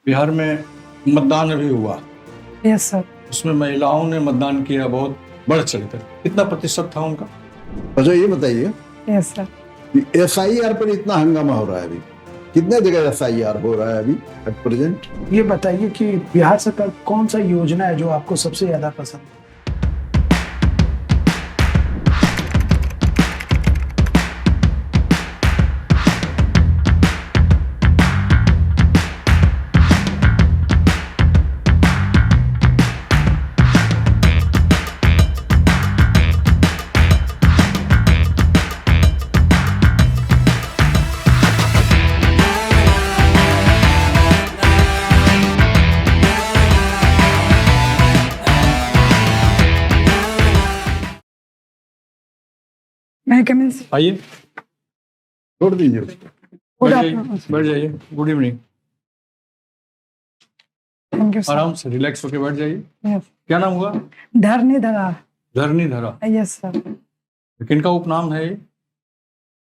बिहार में मतदान अभी हुआ, यस सर। उसमें महिलाओं ने मतदान किया बहुत बढ़ चढ़कर। कितना प्रतिशत था उनका? अच्छा ये बताइए यस सर। कि एसआईआर पर इतना हंगामा हो रहा है, अभी कितने जगह एसआईआर हो रहा है अभी एट प्रेजेंट? ये बताइए कि बिहार सरकार कौन सा योजना है जो आपको सबसे ज्यादा पसंद है? मैं कमिंग। आइए, छोड़ दीजिए उसको। गुड बैठ जाइए, आफ्टरनून। बैठ जाइए। Good evening. Thank you sir. आराम से रिलैक्स होकर बैठ जाइए। यस। क्या नाम हुआ? धरनी धरा। धरनी धरा। Yes sir. किनका उपनाम है ये?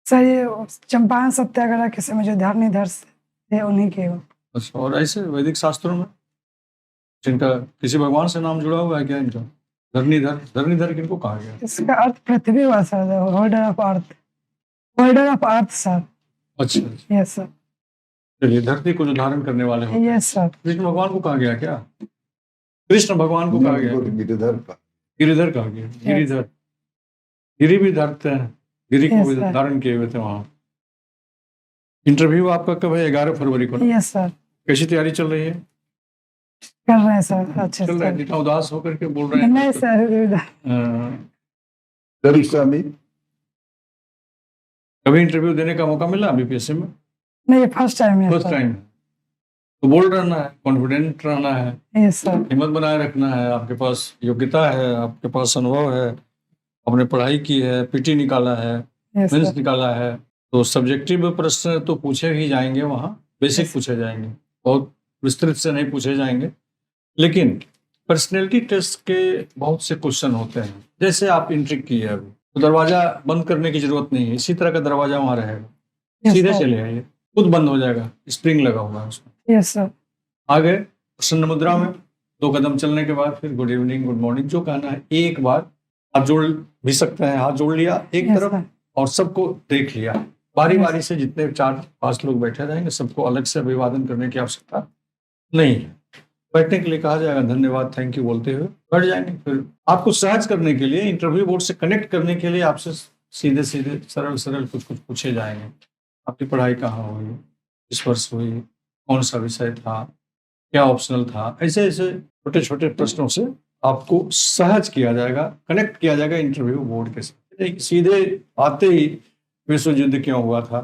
सर ये चंपारण सत्याग्रह के समय जो धरनी धर थे उन्हीं के हो। अच्छा, और ऐसे वैदिक शास्त्रों में जिनका किसी भगवान से नाम जुड़ा हुआ है क्या इनका? धरणीधर। धरणीधर किनको कहा गया? इसका अर्थ पृथ्वी हुआ sir, holder of earth. Holder of earth sir. अच्छा, यस सर। चलिए, धरती को जो धारण करने वाले होते हैं। Yes sir. कृष्ण भगवान को कहा गया क्या? कृष्ण भगवान को कहा गया? गिरिधर का। गिरिधर कहा गया। गिरिधर। गिरि भी धरते हैं, गिरि को Yes, भी sir. धारण किए हुए थे वहां। इंटरव्यू आपका कब है? 11 फरवरी को ना? Yes sir. कैसी तैयारी चल रही है? कर रहे हैं सर अच्छे चल रहा है? से। इतना उदास होकर के बोल रहे हैं। नहीं सर। कभी इंटरव्यू देने का मौका मिला बीपीएससी में? नहीं, फर्स्ट टाइम है फर्स्ट सर। टाइम। तो बोल्ड रहना है, कॉन्फिडेंट रहना है, यस सर। हिम्मत बनाए रखना है। आपके पास योग्यता है, आपके पास अनुभव है, आपने पढ़ाई की है, पीटी निकाला है, यस मेंस सर। निकाला है। तो सब्जेक्टिव प्रश्न तो पूछे ही जाएंगे वहाँ, बेसिक Yes. पूछे जाएंगे, बहुत विस्तृत से नहीं पूछे जाएंगे। लेकिन पर्सनैलिटी टेस्ट के बहुत से क्वेश्चन होते हैं। जैसे आप एंट्री की है अभी, तो दरवाजा बंद करने की जरूरत नहीं है, इसी तरह का दरवाजा वहाँ रहेगा। Yes, सीधे sir. चले आइए, खुद बंद हो जाएगा, स्प्रिंग लगा हुआ है उसमें। Yes sir. आगे प्रसन्न मुद्रा में 2 कदम चलने के बाद फिर गुड इवनिंग, गुड मॉर्निंग जो कहना है, एक बार हाथ जोड़ भी सकते हैं। हाथ जोड़ लिया एक Yes, तरफ sir. और सबको देख लिया। बारी बारी से जितने 4-5 लोग बैठे रहेंगे, सबको अलग से अभिवादन करने की आवश्यकता नहीं है। बैठने के लिए कहा जाएगा, धन्यवाद, थैंक यू बोलते हुए बैठ जाएंगे। फिर आपको सहज करने के लिए, इंटरव्यू बोर्ड से कनेक्ट करने के लिए आपसे सीधे सीधे सरल सरल कुछ कुछ पूछे जाएंगे। आपकी पढ़ाई कहाँ हुई, किस वर्ष हुई, कौन सा विषय था, क्या ऑप्शनल था, ऐसे ऐसे छोटे छोटे प्रश्नों से आपको सहज किया जाएगा, कनेक्ट किया जाएगा इंटरव्यू बोर्ड के साथ। सीधे आते ही विश्व युद्ध क्यों हुआ था,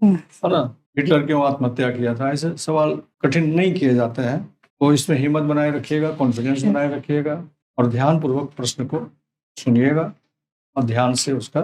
है ना, हिटलर क्यों आत्महत्या किया था, ऐसे सवाल कठिन नहीं किए जाते हैं। तो इसमें हिम्मत बनाए रखिएगा, कॉन्फिडेंस बनाए रखिएगा और ध्यानपूर्वक प्रश्न को सुनिएगा और ध्यान से उसका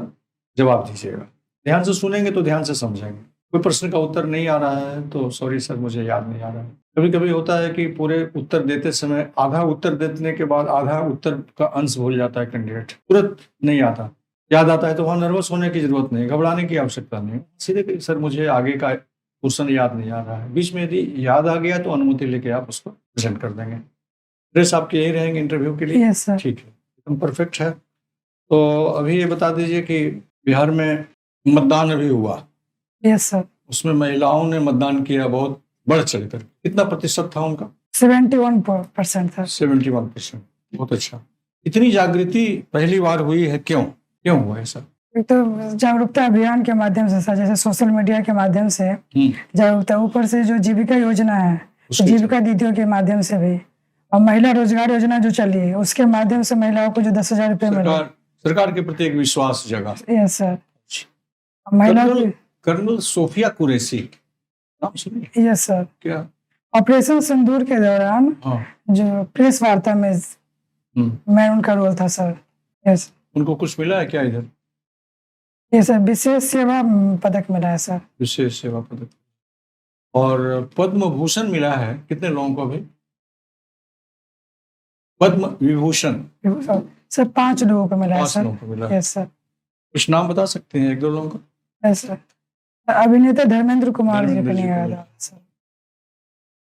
जवाब दीजिएगा। ध्यान से सुनेंगे तो ध्यान से समझेंगे। कोई प्रश्न का उत्तर नहीं आ रहा है तो सॉरी सर, मुझे याद नहीं आ रहा है। कभी कभी होता है कि पूरे उत्तर देते समय आधा उत्तर देने के बाद आधा उत्तर का अंश भूल जाता है कैंडिडेट, तुरंत नहीं आता। याद आता है तो वहाँ नर्वस होने की जरूरत नहीं, घबराने की आवश्यकता नहीं। सीधे कि सर मुझे आगे का क्वेश्चन याद नहीं आ रहा है। बीच में यदि याद आ गया तो अनुमति लेके आप उसको प्रेजेंट कर देंगे। ड्रेस आपके यही रहेंगे इंटरव्यू के लिए? Yes sir. ठीक है, एकदम परफेक्ट है। तो अभी ये बता दीजिए कि बिहार में मतदान अभी हुआ, यस सर। उसमें महिलाओं ने मतदान किया बहुत बढ़ चढ़कर। कितना प्रतिशत था उनका? 71% था। 71%। बहुत अच्छा। इतनी जागृति पहली बार हुई है, क्यों क्यों हुआ ऐसा? एक तो जागरूकता अभियान के माध्यम से सर, जैसे सोशल मीडिया के माध्यम से जागरूकता, ऊपर से जो जीविका योजना है, तो जीविका दीदियों के माध्यम से भी, और महिला रोजगार योजना जो चली है उसके माध्यम से महिलाओं को जो 10,000 रुपये मिले। सरकार के प्रति एक विश्वास जगा। Yes sir. महिलाओं कर्नल सोफिया कुरैशी नाम सुनिए? Yes sir. क्या? ऑपरेशन सिंदूर के दौरान हाँ, जो प्रेस वार्ता में मैं उनका रोल था सर। यस। उनको कुछ मिला है क्या इधर? ये सर विशेष सेवा पदक मिला है सर। विशेष सेवा पदक। और पद्म भूषण मिला है कितने लोगों को अभी? पद्म विभूषण सर 5 लोगों को मिला है 5 सर। लोगों को मिला है। Yes sir. कुछ नाम बता सकते हैं, 1-2 लोगों का? Yes sir. अभिनेता धर्मेंद्र कुमार जी को धर्मेंद्र जी नहीं को आया मिला। था सर।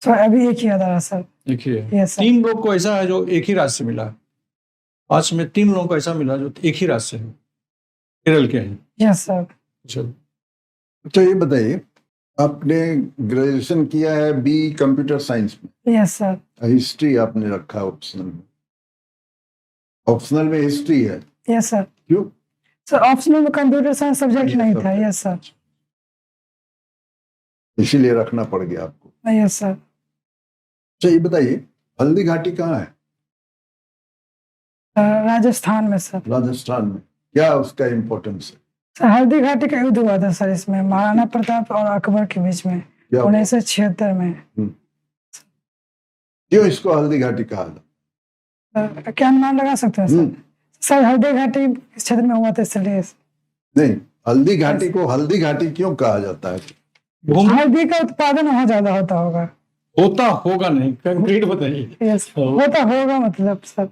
तो अभी एक ही आधा रहा सर। एक ही है। Yes sir. 3 लोग को ऐसा है जो एक ही राज्य से मिला है। 5 में 3 लोगों को ऐसा मिला जो एक ही राज्य से है, केरल के हैं। Yes sir. चलो, तो ये बताइए, आपने ग्रेजुएशन किया है बी कंप्यूटर साइंस में, यस सर। हिस्ट्री आपने रखा ऑप्शनल में। ऑप्शनल में हिस्ट्री है, यस सर। क्यों? सर ऑप्शनल में कंप्यूटर साइंस सब्जेक्ट नहीं था। Yes sir. इसीलिए रखना पड़ गया आपको। Yes sir. अच्छा ये बताइए, हल्दी घाटी कहाँ है? राजस्थान में सर। राजस्थान में। क्या उसका इम्पोर्टेंस है? सर हल्दी घाटी का युद्ध हुआ था सर, इसमें महाराणा प्रताप और अकबर के बीच में क्या हुआ? 1976 में। क्यों इसको हल्दी घाटी कहा जाता? क्या अनुमान लगा सकते हैं सर? सर हल्दी घाटी इस क्षेत्र में हुआ था इसलिए। नहीं, हल्दी घाटी को हल्दी घाटी क्यों कहा जाता है? हल्दी का उत्पादन वहाँ ज्यादा होता होगा। होता होगा नहीं, कंक्रीट बताइए। यस होता होगा, मतलब सर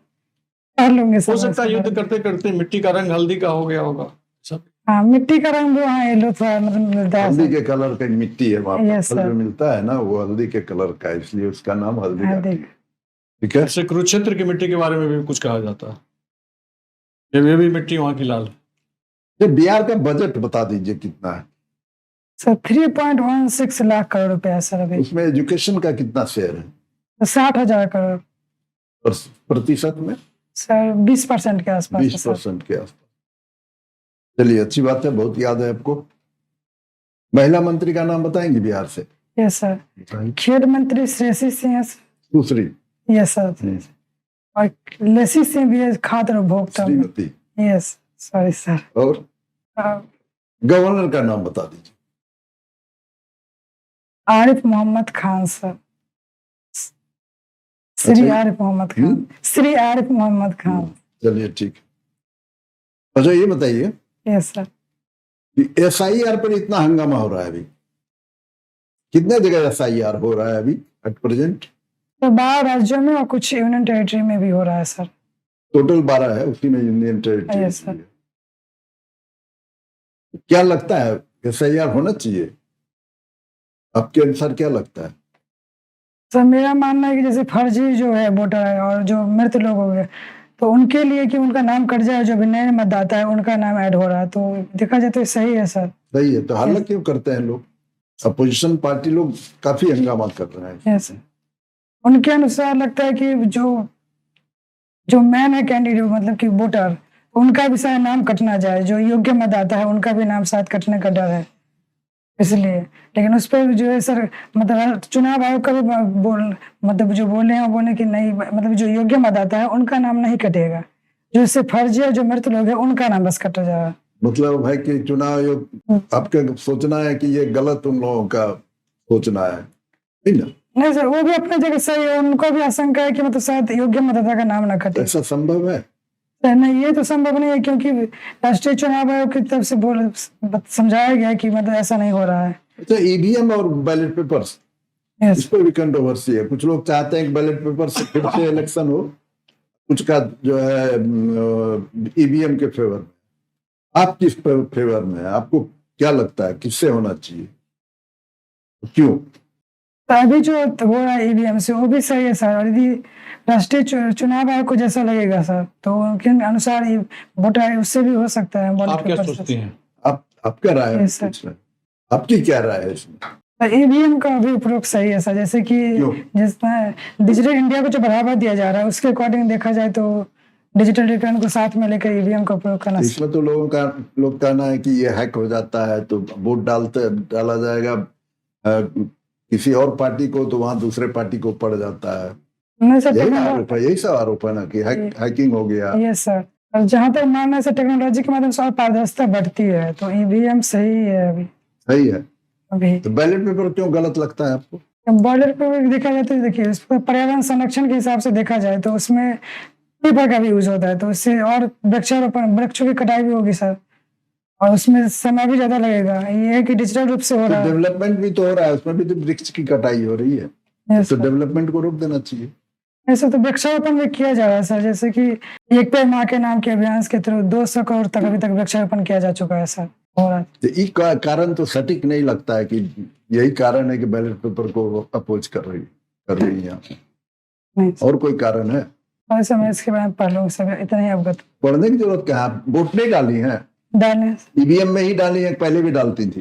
कर लूंगे सर। हो सकता है युद्ध करते करते मिट्टी का रंग हल्दी का हो गया होगा सब। हाँ मिट्टी का रंग वहाँ येलो था, मतलब मिलता है हल्दी सर। के कलर का मिट्टी है वहाँ पर। Yes, फल sir. जो मिलता है ना वो हल्दी के कलर का है, इसलिए उसका नाम हल्दी घाटी है। ठीक है। ऐसे कुरुक्षेत्र की मिट्टी के बारे में भी कुछ कहा जाता है, ये भी मिट्टी वहाँ की लाल है। ये बिहार का बजट बता दीजिए कितना है? सर 3.16 लाख करोड़ रुपया है सर अभी। उसमें एजुकेशन का कितना शेयर है? तो 60,000 करोड़ प्रतिशत में? सर 20% के आसपास है सर। 20% के आसपास। चलिए अच्छी बात है, बहुत याद है आपको। महिला मंत्री का नाम बताएंगे बिहार से? Yes sir. खेल मंत्री श्रेयसी सिंह है सर। दूसरी? Yes sir. और लेसी सिंह भी है, खाद्य और उपभोक्ता। श्रीमती। Yes sorry sir. और गवर्नर का नाम बता दीजिए। आरिफ मोहम्मद खान सर। श्री आरिफ मोहम्मद खान। श्री आरिफ मोहम्मद खान। चलिए ठीक है। अच्छा ये बताइए, यस सर। SIR पर इतना हंगामा हो रहा है अभी, कितने जगह SIR हो रहा है अभी एट प्रेजेंट? तो 12 राज्यों में और कुछ यूनियन टेरिटरी में भी हो रहा है सर। टोटल 12 है, उसी में यूनियन टेरिटरी। Yes sir. क्या लगता है SIR होना चाहिए? आपके अनुसार क्या लगता है? सर मेरा मानना है कि जैसे फर्जी जो है वोटर है और जो मृत लोग हो गए, तो उनके लिए कि उनका नाम कट जाए, जो भी नए मतदाता है उनका नाम ऐड हो रहा है, तो देखा जाए तो सही है सर। सही है, तो हल्ला क्यों करते हैं लोग? अपोजिशन पार्टी लोग काफी हंगामा कर रहे हैं। यस उनके अनुसार लगता है कि जो मैन है कैंडिडेट, मतलब कि वोटर, उनका भी शायद नाम कटना जाए, जो योग्य मतदाता है उनका भी नाम शायद कटने का डर है इसलिए। लेकिन उस पर जो है सर, मतलब चुनाव आयोग का भी मतलब जो बोले हैं वो बोले कि नहीं, मतलब जो योग्य मतदाता है उनका नाम नहीं कटेगा, जो इससे फर्जी है जो मृत लोग है उनका नाम बस कटा जाएगा। मतलब है कि चुनाव आयोग आपका सोचना है कि ये गलत उन लोगों का सोचना है, ठीक ना? नहीं सर, वो भी अपने जगह सही है, उनको भी आशंका है कि मतलब शायद योग्य मतदाता का नाम ना कटे। ऐसा संभव है? नहीं ये तो संभव नहीं है, क्योंकि राष्ट्रीय चुनाव आयोग की तरफ से समझाया गया कि मतलब ऐसा नहीं हो रहा है। अच्छा EVM और बैलेट पेपर्स, यस इस पर भी कंट्रोवर्सी है। कुछ लोग चाहते हैं कि बैलेट पेपर से फिर से इलेक्शन हो, कुछ का जो है EVM के फेवर में। आप किस फेवर में है? आपको क्या लगता है किससे होना चाहिए, क्यों? तो अभी जो हो रहा है EVM से वो भी सही है सर, और यदि राष्ट्रीय चुनाव आयोग को जैसा लगेगा सर तो उनके अनुसार वोटर उससे भी हो सकता है। आप क्या सोचते हैं? आपका राय है? Yes, sir. आपकी क्या राय है इसमें? EVM का भी उपयोग सही है सर, जैसे कि जिसमें डिजिटल इंडिया को जो बढ़ावा दिया जा रहा है उसके अकॉर्डिंग देखा जाए तो डिजिटल रिटर्न को साथ में लेकर EVM का उपयोग करना। इसमें तो लोग कहना है कि ये हैक हो जाता है तो वोट डाला जाएगा किसी और पार्टी को, तो वहां दूसरे पार्टी को पड़ जाता है। नहीं सर, यही सब आरोप है ना कि हैकिंग हो गया। यस सर, और जहाँ तक मानना है टेक्नोलॉजी के माध्यम से और पारदर्शिता बढ़ती है, तो EVM सही है अभी। सही है अभी। तो बैलेट पेपर क्यों गलत लगता है आपको? बैलेट पेपर देखा जाए तो देखिए, पर्यावरण संरक्षण के हिसाब से देखा जाए तो उसमें पेपर का भी यूज होता है, तो इससे और वृक्षों की कटाई भी होगी सर, और उसमें समय भी ज्यादा लगेगा। ये है कि डिजिटल रूप से हो रहा है, डेवलपमेंट भी तो हो रहा है, उसमें भी तो वृक्ष की कटाई हो रही है, तो डेवलपमेंट को रोक देना चाहिए। ऐसे तो वृक्षारोपण भी किया जा रहा है सर, जैसे कि एक पेड़ माँ के नाम के अभियान के थ्रू 200 करोड़ तक अभी तक वृक्षारोपण किया जा चुका है सर। और तो कारण तो सटीक नहीं लगता है कि यही कारण है कि बैलेट पेपर को अपोज कर रही है। कर रही हैं? नहीं और कोई कारण है? वैसे मैं इसके बारे में पढ़ लूँ, सब इतना ही अवगत पढ़ने की जरूरत क्या है? आप वोट नहीं डाली है? डालने ईवीएम में ही डाली है, पहले भी डालती थी?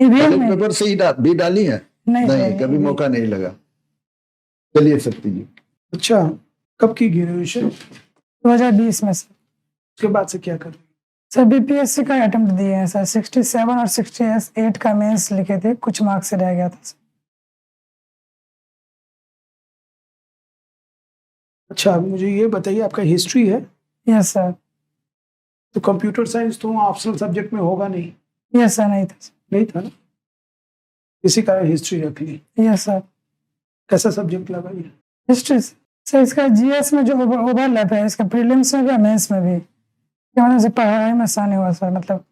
ईवीएम बैलेट में पेपर से ही भी डाली है? नहीं नहीं, कभी मौका नहीं लगा। चलिए शक्ति जी। अच्छा, कब की ग्रेजुएशन? 2020 में सर। उसके बाद से क्या कर रही हैं? सर बीपीएससी का अटेम्प्ट दिए हैं सर, 67 और 68 का मेंस लिखे थे, कुछ मार्क्स से रह गया था सर। अच्छा, मुझे ये बताइए, आपका हिस्ट्री है? Yes sir. तो कंप्यूटर साइंस तो ऑप्शनल सब्जेक्ट में होगा नहीं? यस सर, नहीं था सर। नहीं था ना, इसी कारण हिस्ट्री रख ली। Yes sir. कैसा सब्जेक्ट लगा ये? हिस्ट्री सर, इसका जीएस में जो ओवरलैप है, इसका प्रीलिम्स में भी और मेंस में भी, क्या मतलब से पढ़ाई में आसानी हुआ सर, मतलब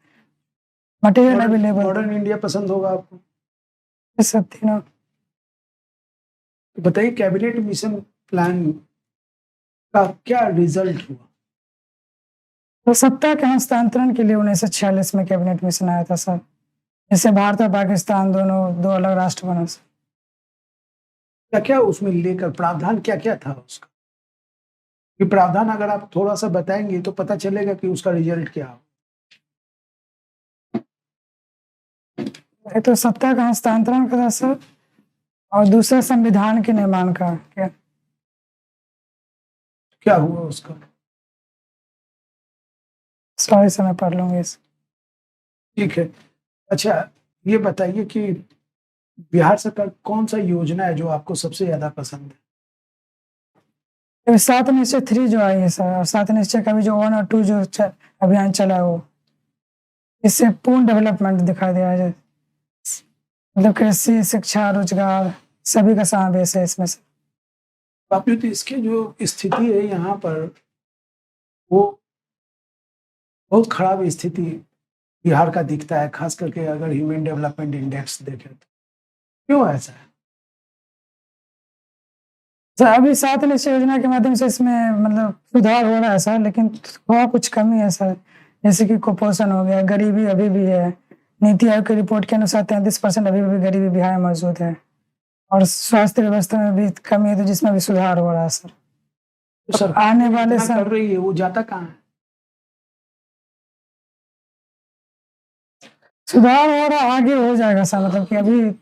मटेरियल अवेलेबल। मॉडर्न इंडिया पसंद होगा आपको? ये सब तीनों। तो बताइए, कैबिनेट मिशन प्लान का क्या रिजल्ट हुआ? तो सत्ता के हस्तांतरण के लिए 1946 में कैबिनेट मिशन आया था सर, जिससे भारत और पाकिस्तान दोनों दो अलग राष्ट्र बना सर। क्या क्या उसमें लेकर प्रावधान क्या क्या था उसका? ये प्रावधान अगर आप थोड़ा सा बताएंगे तो पता चलेगा कि उसका रिजल्ट क्या हो। एक तो सत्ता का हस्तांतरण का था सर, और दूसरा संविधान के निर्माण का। क्या हुआ उसका? सॉरी सर, मैं पढ़ लूंगी इस। ठीक है। अच्छा, ये बताइए कि बिहार सरकार कौन सा योजना है जो आपको सबसे ज्यादा पसंद है? 7 निश्चय 3 जो आई है सर, और 7 निश्चय का भी जो 1 और 2 जो अभियान चला है, वो इससे पूर्ण डेवलपमेंट दिखाई दिया है, मतलब कृषि, शिक्षा, रोजगार सभी का समावेश है इसमें से। बावजूद इसके जो स्थिति है यहाँ पर, वो बहुत खराब स्थिति बिहार का दिखता है, खास करके अगर ह्यूमन डेवलपमेंट इंडेक्स देखें तो। क्यों ऐसा है? सर अभी 7 निश्चय योजना के माध्यम से इसमें मतलब सुधार हो रहा है सर, लेकिन थोड़ा कुछ कमी है सर, जैसे कि कुपोषण हो गया, गरीबी अभी भी है। नीति आयोग की रिपोर्ट के अनुसार 33% अभी भी गरीबी बिहार में मौजूद है, और स्वास्थ्य व्यवस्था में भी कमी है, तो जिसमें भी सुधार हो रहा है सर। तो सर आने वाले इतना कर सर रही है, वो जाता कहाँ है? सुधार हो रहा, आगे हो जाएगा सर, मतलब कि अभी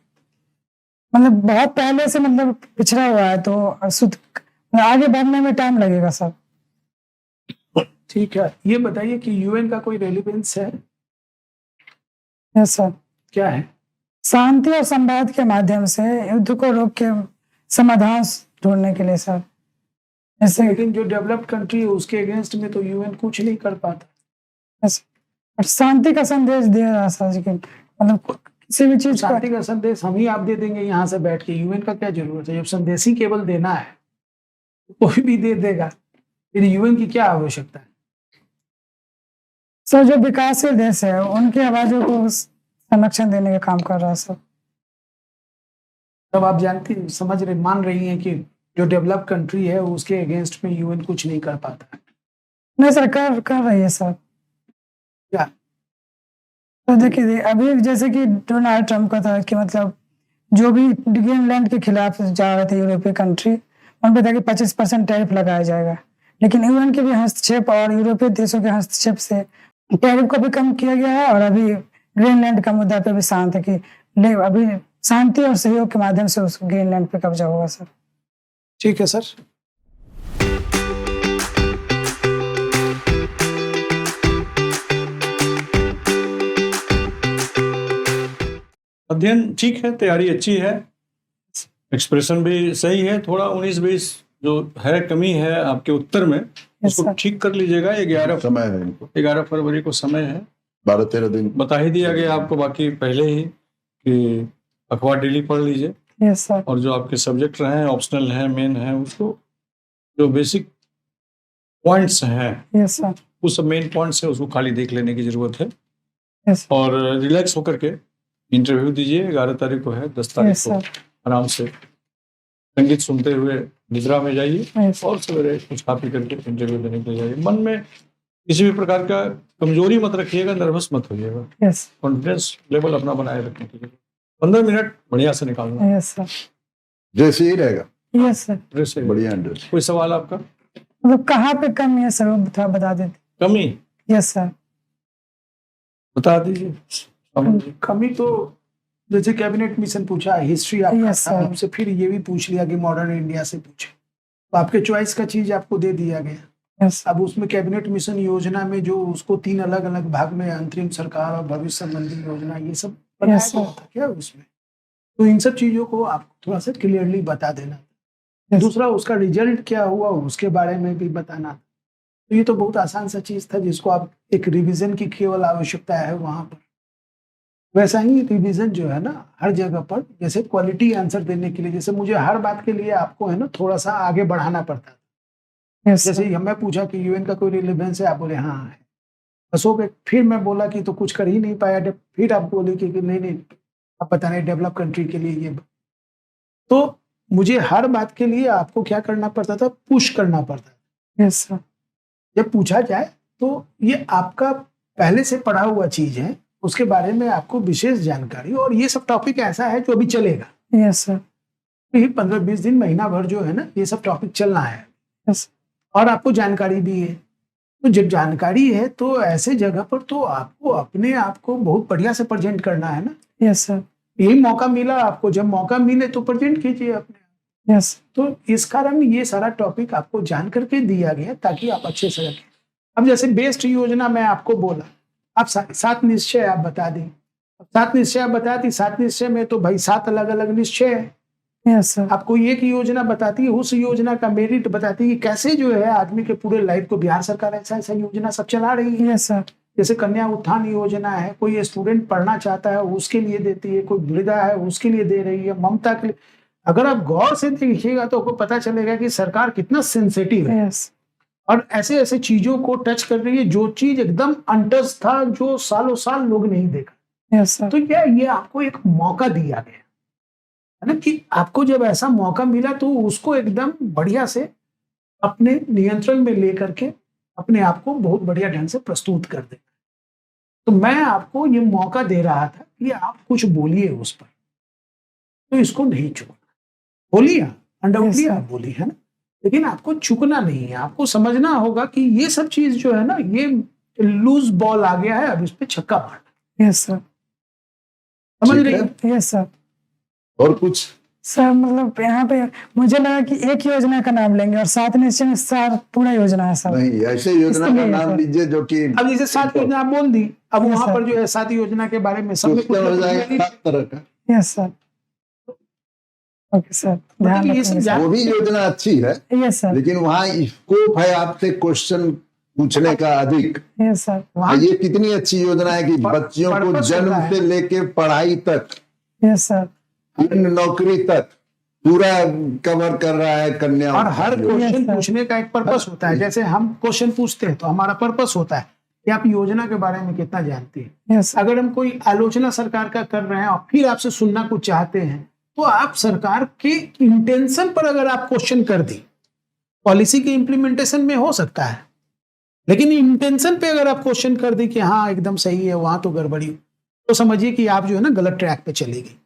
मतलब बहुत पहले से मतलब पिछड़ा हुआ है, तो आगे बढ़ने में टाइम लगेगा सर। ठीक है, ये बताइए कि यूएन का कोई रेलिवेंस है? Yes sir. क्या है? शांति और संवाद के माध्यम से युद्ध को रोक के समाधान ढूंढने के लिए सर, जैसे लेकिन जो डेवलप्ड कंट्री है उसके अगेंस्ट में तो यूएन कुछ नहीं कर पाता। यस, और शांति का संदेश दे रहा सर जी, मतलब किसी भी चीज का। शांति का संदेश हम ही आप दे देंगे यहाँ से बैठ के, यूएन का क्या जरूरत है? जब संदेश ही केवल देना है तो कोई भी दे देगा, फिर यूएन की क्या आवश्यकता है? सर जो विकासशील देश है उनकी आवाजों को संरक्षण देने का काम कर रहा है सर। तब आप जानती समझ रहे मान रही हैं कि जो डेवलप कंट्री है उसके अगेंस्ट में यूएन कुछ नहीं कर पाता? नहीं सर, कर रही है सर। क्या? तो देखिए अभी जैसे कि डोनाल्ड ट्रम्प का था कि मतलब जो भी ग्रीनलैंड के खिलाफ जा रहे थे यूरोपीय कंट्री, उन पे था कि 25% टैरिफ लगाया जाएगा, लेकिन यूएन के भी हस्तक्षेप और यूरोपीय देशों के हस्तक्षेप से टैरिफ को भी कम किया गया है, और अभी ग्रीनलैंड का मुद्दा पे भी शांत है कि अभी शांति और सहयोग के माध्यम से उस ग्रीनलैंड पे कब्जा होगा सर। ठीक है सर। अध्ययन ठीक है, तैयारी अच्छी है, एक्सप्रेशन भी सही है, थोड़ा 19-20 जो है कमी है आपके उत्तर में, उसको सर। ठीक कर लीजिएगा। 11 समय है इनको, 11 फरवरी को समय है, 12-13 दिन बता ही दिया गया आपको बाकी पहले ही कि अखबार डेली पढ़ लीजिए, यस सर। और जो आपके सब्जेक्ट रहे हैं, ऑप्शनल है, मेन है, उसको जो बेसिक पॉइंट्स हैं, यस सर। उस सब मेन पॉइंट्स है, उसको खाली देख लेने की जरूरत है, यस और रिलैक्स होकर के इंटरव्यू दीजिए। 11 तारीख को है, 10 तारीख यस को सर। आराम से संगीत सुनते हुए निद्रा में जाइए, यस और सवेरे कुछ खा पी करके इंटरव्यू देने के लिए जाइए। मन में किसी भी प्रकार का कमजोरी मत रखिएगा, नर्वस मत होइएगा, यस कॉन्फिडेंस लेवल अपना बनाए रखने के लिए 15 मिनट बढ़िया से निकालना। Yes sir. ड्रेस यही रहेगा, यस सर। ड्रेस है। बढ़िया ड्रेस। कोई सवाल आपका? मतलब कहाँ पे कमी है सर, वो थोड़ा बता देते। कमी यस सर। बता दीजिए। कमी तो जैसे कैबिनेट मिशन पूछा, हिस्ट्री आपका Yes, था, sir. आपसे फिर ये भी पूछ लिया कि मॉडर्न इंडिया से पूछे, तो आपके चॉइस का चीज आपको दे दिया गया। यस अब उसमें कैबिनेट मिशन योजना में जो उसको 3 अलग अलग भाग में अंतरिम सरकार और भविष्य संबंधी योजना ये सब बनाया Yes, sir. गया था क्या उसमें, तो इन सब चीजों को आप थोड़ा सा क्लियरली बता देना। Yes. दूसरा उसका रिजल्ट क्या हुआ उसके बारे में भी बताना। तो ये तो बहुत आसान सा चीज था जिसको आप एक रिवीजन की केवल आवश्यकता है वहां पर। वैसा ही रिवीजन जो है ना हर जगह पर, जैसे क्वालिटी आंसर देने के लिए, जैसे मुझे हर बात के लिए आपको है ना थोड़ा सा आगे बढ़ाना पड़ता है। यस जैसे मैं पूछा कि यूएन का कोई रिलेवेंस है, आप बोले हाँ है, बस हो गए। फिर मैं बोला कि तो कुछ कर ही नहीं पाया, फिर आप बोले कि नहीं आप बता रहे डेवलप कंट्री के लिए ये। तो मुझे हर बात के लिए आपको क्या करना पड़ता था, पुश करना पड़ता था। Yes sir. जब पूछा जाए तो ये आपका पहले से पढ़ा हुआ चीज है, उसके बारे में आपको विशेष जानकारी, और ये सब टॉपिक ऐसा है जो अभी चलेगा। Yes sir. 15-20 दिन महीना भर जो है ना ये सब टॉपिक चलना है। यस और आपको जानकारी भी है, तो जब जानकारी है तो ऐसे जगह पर तो आपको अपने आप को बहुत बढ़िया से प्रेजेंट करना है ना। Yes sir. यही मौका मिला आपको, जब मौका मिले तो प्रेजेंट कीजिए अपने। यस तो इस कारण ये सारा टॉपिक आपको जान करके दिया गया ताकि आप अच्छे से रखें। अब जैसे बेस्ट योजना मैं आपको बोला, आप 7 निश्चय आप बता दें। 7 निश्चय आप बता दी, 7 निश्चय में तो भाई 7 अलग अलग निश्चय है। Yes sir. आपको एक योजना बताती है, उस योजना का मेरिट बताती है कि कैसे जो है आदमी के पूरे लाइफ को बिहार सरकार ऐसा ऐसा योजना सब चला रही है। Yes sir. जैसे कन्या उत्थान योजना है, कोई स्टूडेंट पढ़ना चाहता है उसके लिए देती है, कोई वृद्धा है उसके लिए दे रही है, ममता के लिए। अगर आप गौर से देखिएगा तो आपको पता चलेगा कि सरकार कितना सेंसिटिव है यस और ऐसे ऐसे चीजों को टच कर रही है जो चीज एकदम अनटच था, जो सालों साल लोग नहीं देखा। Yes sir. तो क्या ये आपको एक मौका दिया गया है ना, कि आपको जब ऐसा मौका मिला तो उसको एकदम बढ़िया से अपने नियंत्रण में लेकर के अपने आप को बहुत बढ़िया ढंग से प्रस्तुत कर देना। तो मैं आपको ये मौका दे रहा था कि आप कुछ बोलिए उस पर, तो इसको नहीं चुकना। बोलिए अनडाउटली Yes, आप बोली है ना, लेकिन आपको चुकना नहीं है। आपको समझना होगा कि ये सब चीज जो है ना, ये लूज बॉल आ गया है, अब इस पे छक्का मारना। Yes sir. समझ ठीक रही है। है? Yes sir. और कुछ? सर मतलब यहाँ पे मुझे लगा कि एक योजना का नाम लेंगे और 7 निश्चय में सर पूरा योजना है सर। नहीं, ऐसे योजना का इसलिए नाम सर। लीजिए जो कि अब जैसे 7 योजना आप बोल दी, अब Yes, वहां sir. पर जो है 7 योजना के बारे में सब में कुछ क्वेश्चन ना हो कुछ जाएगा मेरिट- 7 तरह का। Yes sir. ओके सर, ध्यान मतलब ये रखेंगे सब सर। वो भी योजना अच्छी है, यस सर। लेकिन वहाँ स्कोप है आपसे क्वेश्चन पूछने का अधिक। Yes sir. वहां ये कितनी अच्छी योजना है कि बच्चियों को purpose जन्म होता है। से लेके पढ़ाई तक, यस सर। नौकरी तक पूरा कवर कर रहा है कन्या। और हर क्वेश्चन Yes, sir. पूछने का एक पर्पस होता है। जैसे हम क्वेश्चन पूछते हैं तो हमारा पर्पस होता है कि आप योजना के बारे में कितना जानते हैं। Yes sir. अगर हम कोई आलोचना सरकार का कर रहे हैं और फिर आपसे सुनना कुछ चाहते हैं, तो आप सरकार के इंटेंशन पर अगर आप क्वेश्चन कर दी, पॉलिसी के इम्प्लीमेंटेशन में हो सकता है, लेकिन इंटेंशन पे अगर आप क्वेश्चन कर दी कि हाँ एकदम सही है, वहां तो गड़बड़ी, तो समझिए कि आप जो है ना गलत ट्रैक पे चली गई।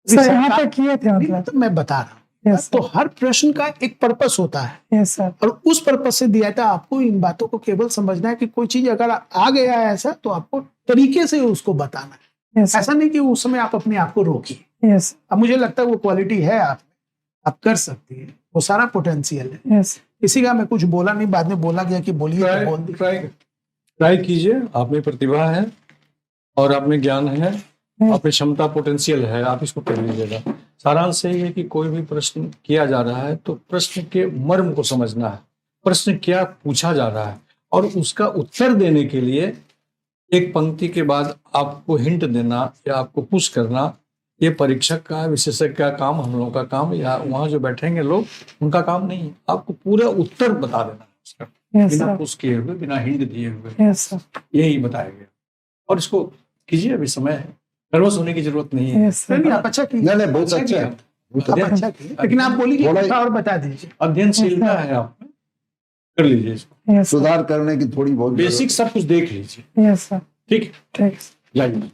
सर यहाँ पे किए थे मतलब। तो मैं बता रहा हूँ, यस तो हर प्रश्न का एक पर्पस होता है यस सर। और उस पर्पस से दिया था। आपको इन बातों को केवल समझना है कि कोई चीज अगर आ गया है ऐसा, तो आपको तरीके से उसको बताना है। यस ऐसा नहीं कि उस समय आप अपने आप को रोकिए। यस अब मुझे लगता है वो क्वालिटी है आप कर सकती है, वो सारा पोटेंशियल है। यस। किसी का मैं कुछ बोला नहीं, बाद में बोला गया कि बोलिए तो बोल दी। ट्राई कीजिए, आप में प्रतिभा है और आप में ज्ञान है, आप में क्षमता पोटेंशियल है, आप इसको कर लीजिएगा। सारांश यही है कि कोई भी प्रश्न किया जा रहा है तो प्रश्न के मर्म को समझना है, प्रश्न क्या पूछा जा रहा है, और उसका उत्तर देने के लिए एक पंक्ति के बाद आपको हिंट देना या आपको पुश करना, ये परीक्षक का, विशेषज्ञ का काम, हम लोगों का काम, या वहाँ जो बैठेंगे लोग उनका काम नहीं है। आपको पूरा उत्तर बता देना है उसका, यस बिना सर। पुश किए हुए, बिना हिंट दिए हुए, यस सर। यही बताया गया। और इसको कीजिए, अभी समय है, नर्वस होने की जरूरत नहीं है। Yes sir. नहीं, आप अच्छा किए, नहीं बहुत अच्छा किया। है, बहुत आप अच्छा। अच्छा किए, लेकिन आप बोलिए थोड़ा- कुछ और बता दीजिए। अध्ययनशीलता है आप में, कर लीजिए इसको, यस सर। सुधार करने की थोड़ी बहुत बेसिक सब कुछ देख लीजिए। Yes sir. ठीक है, ठीक। जाइए।